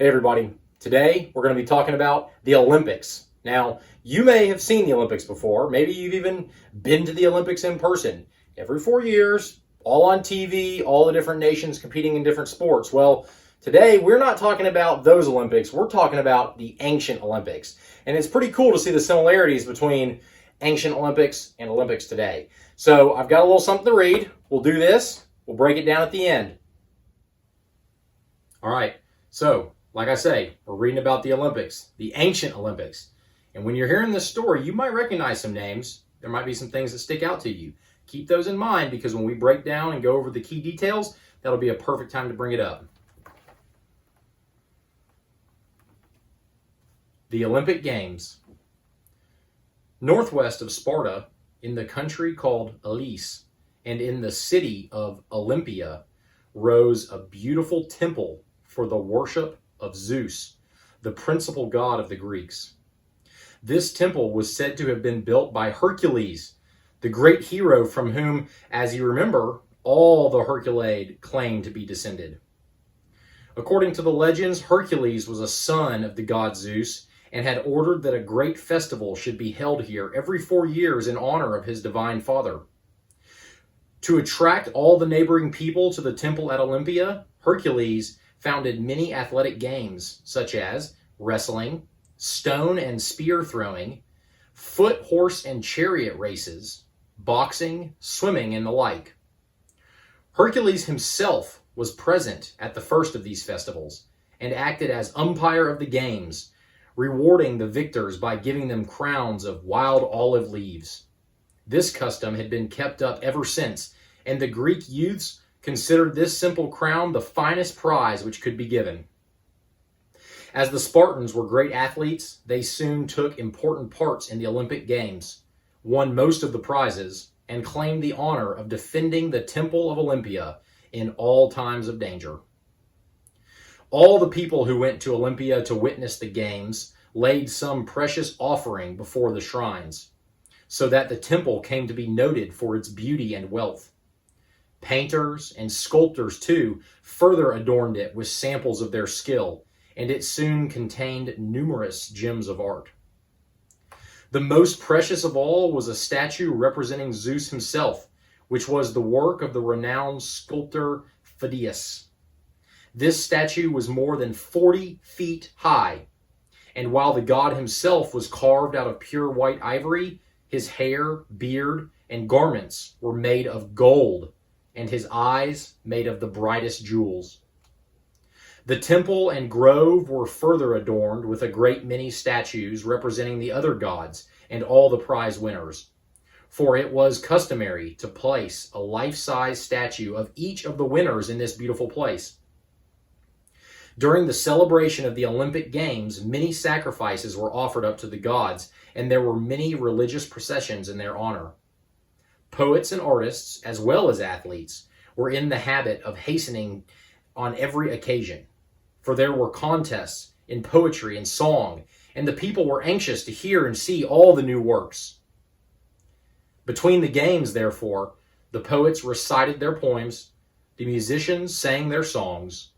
Hey everybody, today we're going to be talking about the Olympics. Now, you may have seen the Olympics before. Maybe you've even been to the Olympics in person. Every 4 years, all on TV, all the different nations competing in different sports. Well, today we're not talking about those Olympics. We're talking about the ancient Olympics. And it's pretty cool to see the similarities between ancient Olympics and Olympics today. So I've got a little something to read. We'll do this. We'll break it down at the end. All right, so like I say, we're reading about the Olympics, the ancient Olympics. And when you're hearing this story, you might recognize some names. There might be some things that stick out to you. Keep those in mind because when we break down and go over the key details, that'll be a perfect time to bring it up. The Olympic Games. Northwest of Sparta, in the country called Elis, and in the city of Olympia, rose a beautiful temple for the worship of Zeus, the principal god of the Greeks. This temple was said to have been built by Hercules, the great hero from whom, as you remember, all the Herculeid claim to be descended. According to the legends, Hercules was a son of the god Zeus and had ordered that a great festival should be held here every 4 years in honor of his divine father. To attract all the neighboring people to the temple at Olympia, Hercules founded many athletic games such as wrestling, stone and spear throwing, foot, horse, and chariot races, boxing, swimming, and the like. Hercules himself was present at the first of these festivals and acted as umpire of the games, rewarding the victors by giving them crowns of wild olive leaves. This custom had been kept up ever since, and the Greek youths considered this simple crown the finest prize which could be given. As the Spartans were great athletes, they soon took important parts in the Olympic Games, won most of the prizes, and claimed the honor of defending the Temple of Olympia in all times of danger. All the people who went to Olympia to witness the games laid some precious offering before the shrines, so that the temple came to be noted for its beauty and wealth. Painters and sculptors, too, further adorned it with samples of their skill, and it soon contained numerous gems of art. The most precious of all was a statue representing Zeus himself, which was the work of the renowned sculptor Phidias. This statue was more than 40 feet high, and while the god himself was carved out of pure white ivory, his hair, beard, and garments were made of gold, and his eyes made of the brightest jewels. The temple and grove were further adorned with a great many statues representing the other gods and all the prize winners, for it was customary to place a life-size statue of each of the winners in this beautiful place. During the celebration of the Olympic Games, many sacrifices were offered up to the gods, and there were many religious processions in their honor. Poets and artists, as well as athletes, were in the habit of hastening on every occasion, for there were contests in poetry and song, and the people were anxious to hear and see all the new works. Between the games, therefore, the poets recited their poems, the musicians sang their songs,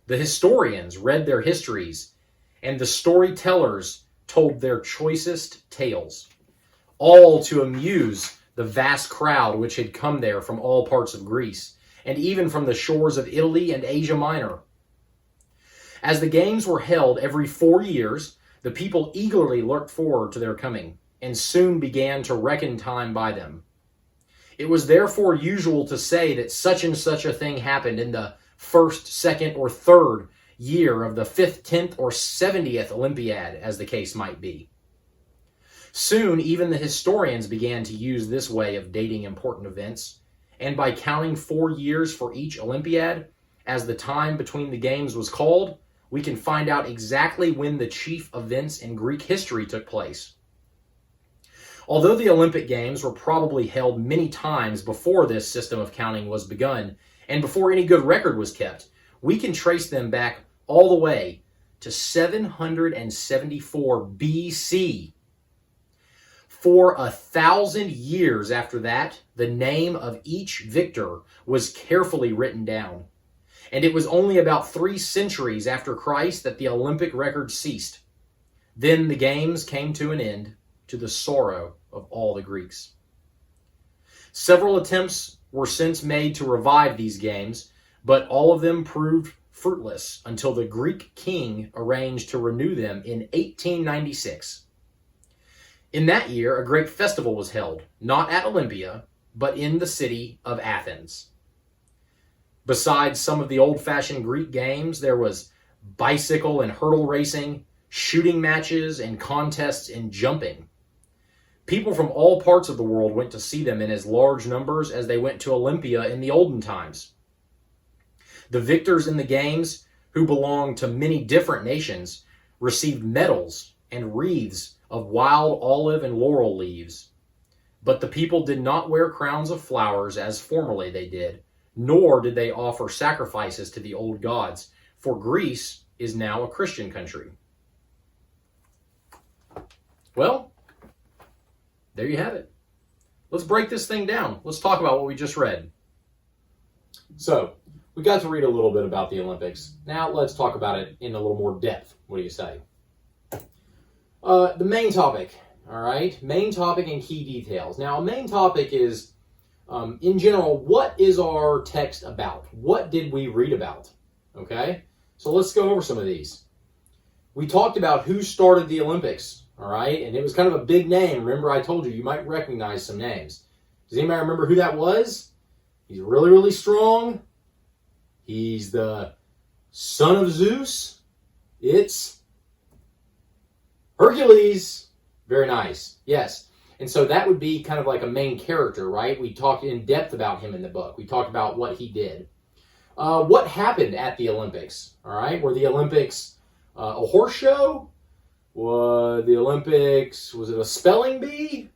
the historians read their histories, and the storytellers told their choicest tales, all to amuse the vast crowd which had come there from all parts of Greece, and even from the shores of Italy and Asia Minor. As the games were held every 4 years, the people eagerly looked forward to their coming, and soon began to reckon time by them. It was therefore usual to say that such and such a thing happened in the 1st, 2nd, or 3rd year of the 5th, 10th, or 70th Olympiad, as the case might be. Soon, even the historians began to use this way of dating important events, and by counting 4 years for each Olympiad, as the time between the games was called, we can find out exactly when the chief events in Greek history took place. Although the Olympic Games were probably held many times before this system of counting was begun, and before any good record was kept, we can trace them back all the way to 774 BC. For 1,000 years after that, the name of each victor was carefully written down. And it was only about 3 centuries after Christ that the Olympic record ceased. Then the games came to an end, to the sorrow of all the Greeks. Several attempts were since made to revive these games, but all of them proved fruitless until the Greek king arranged to renew them in 1896. In that year, a great festival was held, not at Olympia, but in the city of Athens. Besides some of the old-fashioned Greek games, there was bicycle and hurdle racing, shooting matches, and contests in jumping. People from all parts of the world went to see them in as large numbers as they went to Olympia in the olden times. The victors in the games, who belonged to many different nations, received medals and wreaths of wild olive and laurel leaves. But the people did not wear crowns of flowers as formerly they did, nor did they offer sacrifices to the old gods, for Greece is now a Christian country. Well, there you have it. Let's break this thing down. Let's talk about what we just read. So, we got to read a little bit about the Olympics. Now, let's talk about it in a little more depth. What do you say? The main topic, all right? Main topic and key details. Now, a main topic is, in general, what is our text about? What did we read about? Okay? So, let's go over some of these. We talked about who started the Olympics. All right, and it was kind of a big name. Remember, I told you might recognize some names. Does anybody remember who that was? He's really, really strong. He's the son of Zeus. It's Hercules. Very nice. Yes. And so that would be kind of like a main character, right? We talked in depth about him in the book. We talked about what he did. What happened at the Olympics? All right, were the Olympics a horse show? Was the Olympics, was it a spelling bee?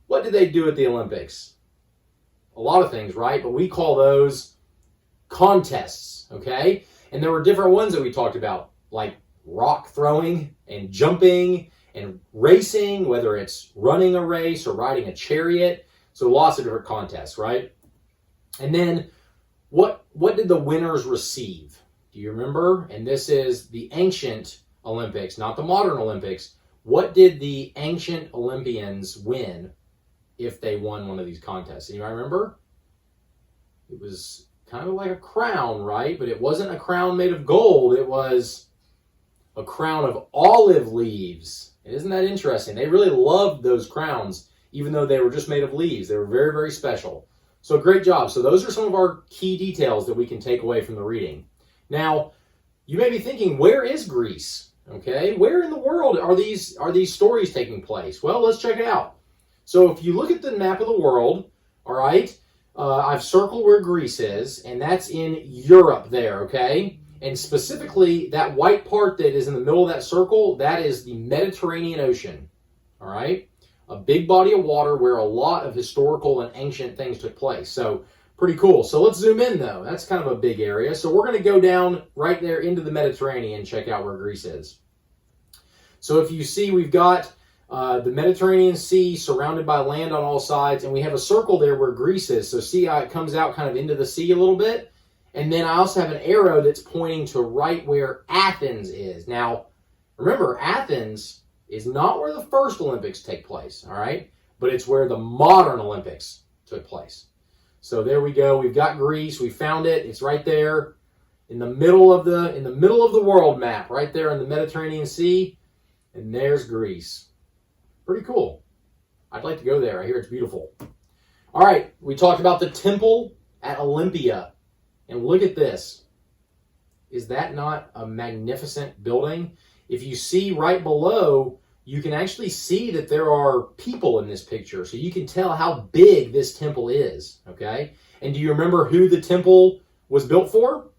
What did they do at the Olympics? A lot of things, right? But we call those contests, okay? And there were different ones that we talked about, like rock throwing and jumping and racing, whether it's running a race or riding a chariot. So lots of different contests, right? And then what did the winners receive? Do you remember? And this is the ancient Olympics, not the modern Olympics. What did the ancient Olympians win if they won one of these contests? Anybody remember? It was kind of like a crown, right? But it wasn't a crown made of gold. It was a crown of olive leaves. And isn't that interesting? They really loved those crowns, even though they were just made of leaves. They were very, very special. So great job. So those are some of our key details that we can take away from the reading. Now, you may be thinking, where is Greece? Okay, where in the world are these stories taking place? Well, let's check it out. So if you look at the map of the world, all right, I've circled where Greece is, and that's in Europe there, okay? And specifically, that white part that is in the middle of that circle, that is the Mediterranean Ocean, all right? A big body of water where a lot of historical and ancient things took place. So pretty cool. So let's zoom in, though. That's kind of a big area. So we're going to go down right there into the Mediterranean and check out where Greece is. So if you see, we've got the Mediterranean Sea surrounded by land on all sides, and we have a circle there where Greece is. So see how it comes out kind of into the sea a little bit? And then I also have an arrow that's pointing to right where Athens is. Now, remember, Athens is not where the first Olympics take place, all right? But it's where the modern Olympics took place. So there we go. We've got Greece. We found it. It's right there in the middle of the world map, right there in the Mediterranean Sea. And there's Greece. Pretty cool. I'd like to go there. I hear it's beautiful. All right, we talked about the temple at Olympia. And look at this. Is that not a magnificent building? If you see right below, you can actually see that there are people in this picture. So you can tell how big this temple is, okay? And do you remember who the temple was built for?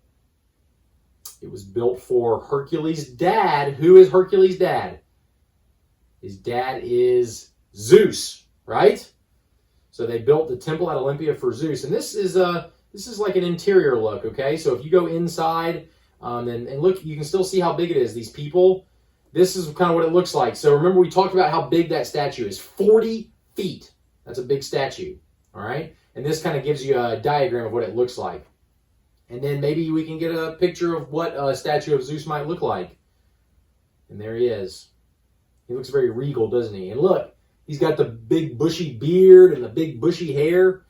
It was built for Hercules' dad. Who is Hercules' dad? His dad is Zeus, right? So they built the temple at Olympia for Zeus. And this is like an interior look, okay? So if you go inside and look, you can still see how big it is. These people, this is kind of what it looks like. So remember, we talked about how big that statue is. 40 feet. That's a big statue, all right? And this kind of gives you a diagram of what it looks like. And then maybe we can get a picture of what a statue of Zeus might look like. And there he is. He looks very regal, doesn't he? And look, he's got the big bushy beard and the big bushy hair.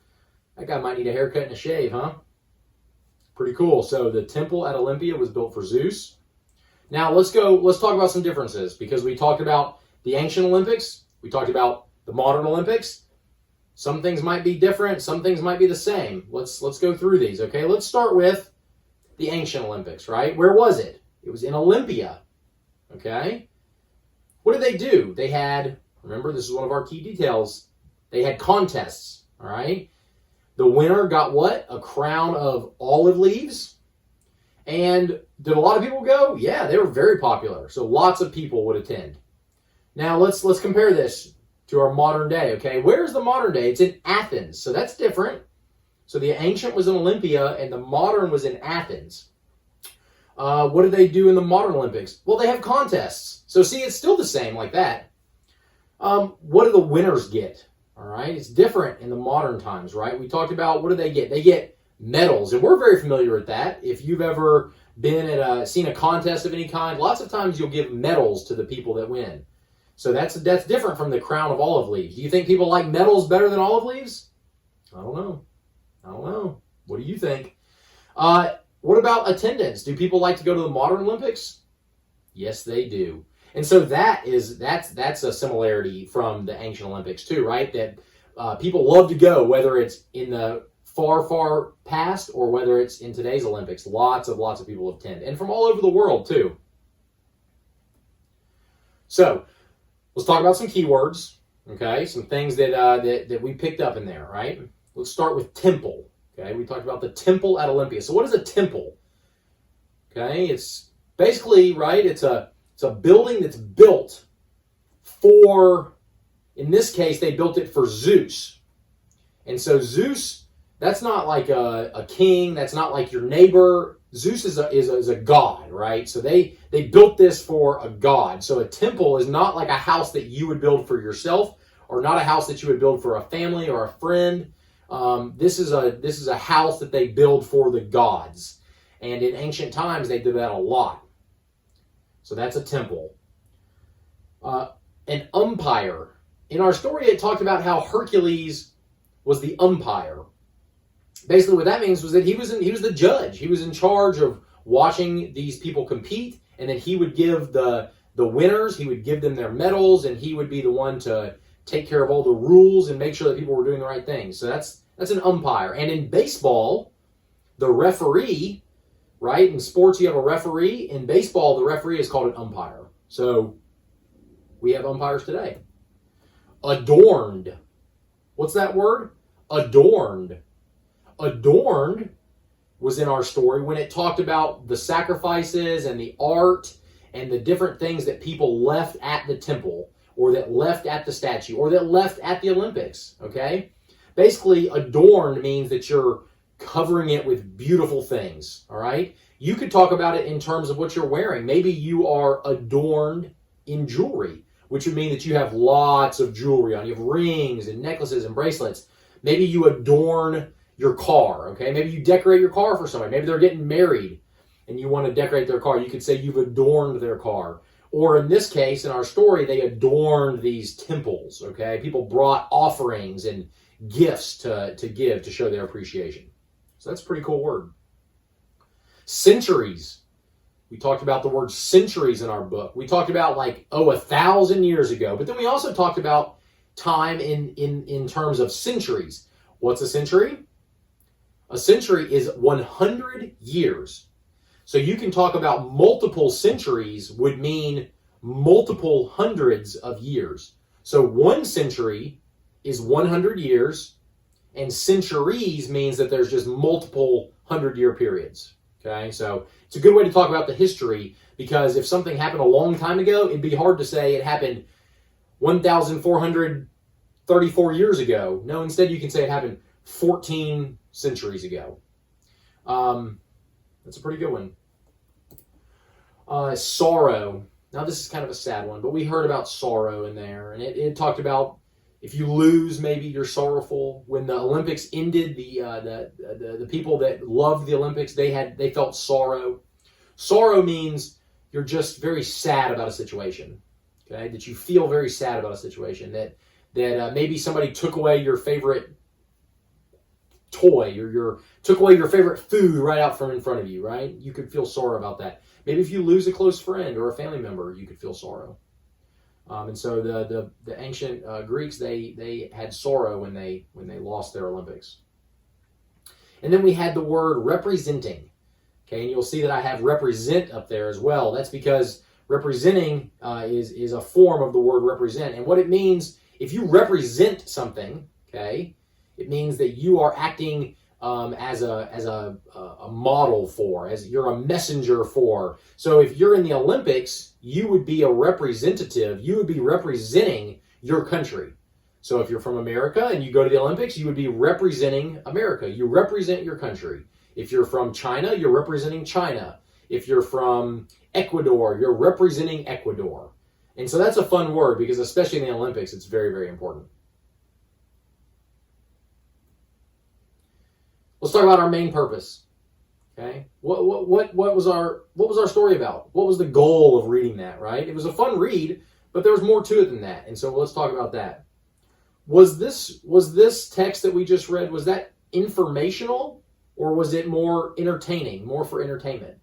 That guy might need a haircut and a shave, huh? Pretty cool. So the temple at Olympia was built for Zeus. Now let's talk about some differences, because we talked about the ancient Olympics. We talked about the modern Olympics. Some things might be different. Some things might be the same. Let's go through these, okay? Let's start with the ancient Olympics, right? Where was it? It was in Olympia, okay? What did they do? They had, remember, this is one of our key details, they had contests, all right? The winner got what? A crown of olive leaves. And did a lot of people go? Yeah, they were very popular. So lots of people would attend. Now let's compare this to our modern day, okay? Where's the modern day? It's in Athens. So that's different. So the ancient was in Olympia and the modern was in Athens. What do they do in the modern Olympics? Well, they have contests. So see, it's still the same like that. What do the winners get? All right, it's different in the modern times, right? We talked about, what do they get? They get medals, and we're very familiar with that. If you've ever been at seen a contest of any kind, lots of times you'll give medals to the people that win. So that's different from the crown of olive leaves. Do you think people like medals better than olive leaves? I don't know. What do you think? What about attendance? Do people like to go to the modern Olympics? Yes, they do. And so that's a similarity from the ancient Olympics too, right? That people love to go, whether it's in the far, far past or whether it's in today's Olympics. Lots of people attend, and from all over the world too. So let's talk about some keywords, okay? Some things that we picked up in there, right? Let's start with temple. Okay, we talked about the temple at Olympia. So what is a temple? Okay, it's basically, right, it's a building that's built for, in this case, they built it for Zeus. And so Zeus, that's not like a king, that's not like your neighbor. Zeus is a god, right? So they built this for a god. So a temple is not like a house that you would build for yourself, or not a house that you would build for a family or a friend. This is a house that they build for the gods. And in ancient times, they did that a lot. So that's a temple. An umpire. In our story, it talked about how Hercules was the umpire. Basically, what that means was that he was the judge. He was in charge of watching these people compete, and then he would give the winners, he would give them their medals, and he would be the one to take care of all the rules and make sure that people were doing the right things. So that's an umpire. And in baseball, the referee, right? In sports, you have a referee. In baseball, the referee is called an umpire. So we have umpires today. Adorned. What's that word? Adorned. Adorned was in our story when it talked about the sacrifices and the art and the different things that people left at the temple, or that left at the statue, or that left at the Olympics, okay? Basically, adorned means that you're covering it with beautiful things, all right? You could talk about it in terms of what you're wearing. Maybe you are adorned in jewelry, which would mean that you have lots of jewelry on. You have rings and necklaces and bracelets. Maybe you adorn your car, okay? Maybe you decorate your car for somebody. Maybe they're getting married and you want to decorate their car. You could say you've adorned their car. Or in this case, in our story, they adorned these temples, okay? People brought offerings and gifts to give to show their appreciation. So that's a pretty cool word. Centuries. We talked about the word centuries in our book. We talked about 1,000 years ago. But then we also talked about time in terms of centuries. What's a century? A century is 100 years. So you can talk about multiple centuries would mean multiple hundreds of years. So 1 century is 100 years, and centuries means that there's just multiple 100-year periods. Okay, so it's a good way to talk about the history, because if something happened a long time ago, it'd be hard to say it happened 1,434 years ago. No, instead you can say it happened 14 centuries ago. That's a pretty good one. Sorrow. Now this is kind of a sad one, but we heard about sorrow in there, and it talked about If you lose, maybe you're sorrowful. When the Olympics ended, the people that loved the Olympics, they felt sorrow. Sorrow means you're just very sad about a situation. Okay, that you feel very sad about a situation. That maybe somebody took away your favorite toy, or took away your favorite food right out from in front of you. Right, you could feel sorrow about that. Maybe if you lose a close friend or a family member, you could feel sorrow. And so the ancient Greeks, they had sorrow when they lost their Olympics. And then we had the word representing. Okay, and you'll see that I have represent up there as well. That's because representing is a form of the word represent. And what it means, if you represent something, okay, it means that you are acting as a model for, as you're a messenger for. So if you're in the Olympics, you would be a representative. You would be representing your country. So if you're from America and you go to the Olympics, you would be representing America. You represent your country. If you're from China, you're representing China. If you're from Ecuador, you're representing Ecuador. And so that's a fun word because especially in the Olympics, it's very, very important. Let's talk about our main purpose. Okay, what was our story about? What was the goal of reading that? Right, it was a fun read, but there was more to it than that. And so let's talk about that. Was this text that we just read, was that informational, or was it more entertaining, more for entertainment?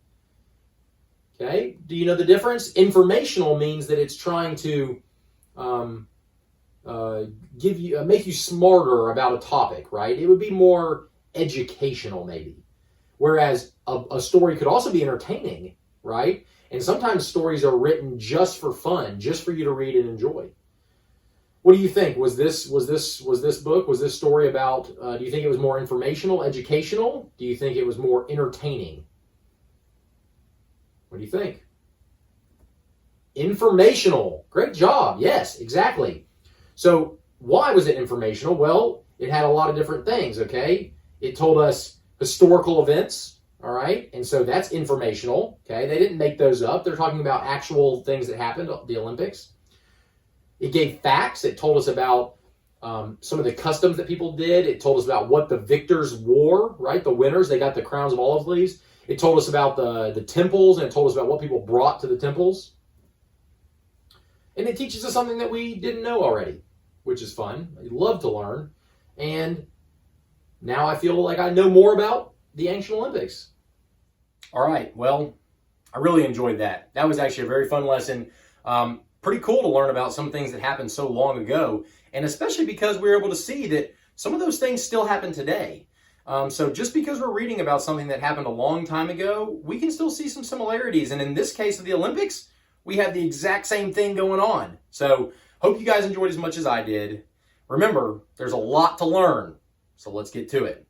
Okay, do you know the difference? Informational means that it's trying to make you smarter about a topic. Right, it would be more educational maybe, whereas a story could also be entertaining, right? And sometimes stories are written just for fun, just for you to read and enjoy. What do you think? Was this story about, do you think it was more informational, educational? Do you think it was more entertaining? What do you think? Informational. Great job. Yes, exactly. So why was it informational? Well, it had a lot of different things, okay? It told us historical events, all right? And so that's informational, okay? They didn't make those up. They're talking about actual things that happened at the Olympics. It gave facts. It told us about some of the customs that people did. It told us about what the victors wore, right? The winners, they got the crowns of olive leaves. It told us about the temples, and it told us about what people brought to the temples. And it teaches us something that we didn't know already, which is fun. I love to learn. And now I feel like I know more about the ancient Olympics. All right, well, I really enjoyed that. That was actually a very fun lesson. Pretty cool to learn about some things that happened so long ago, and especially because we were able to see that some of those things still happen today. So just because we're reading about something that happened a long time ago, we can still see some similarities. And in this case of the Olympics, we have the exact same thing going on. So hope you guys enjoyed as much as I did. Remember, there's a lot to learn. So let's get to it.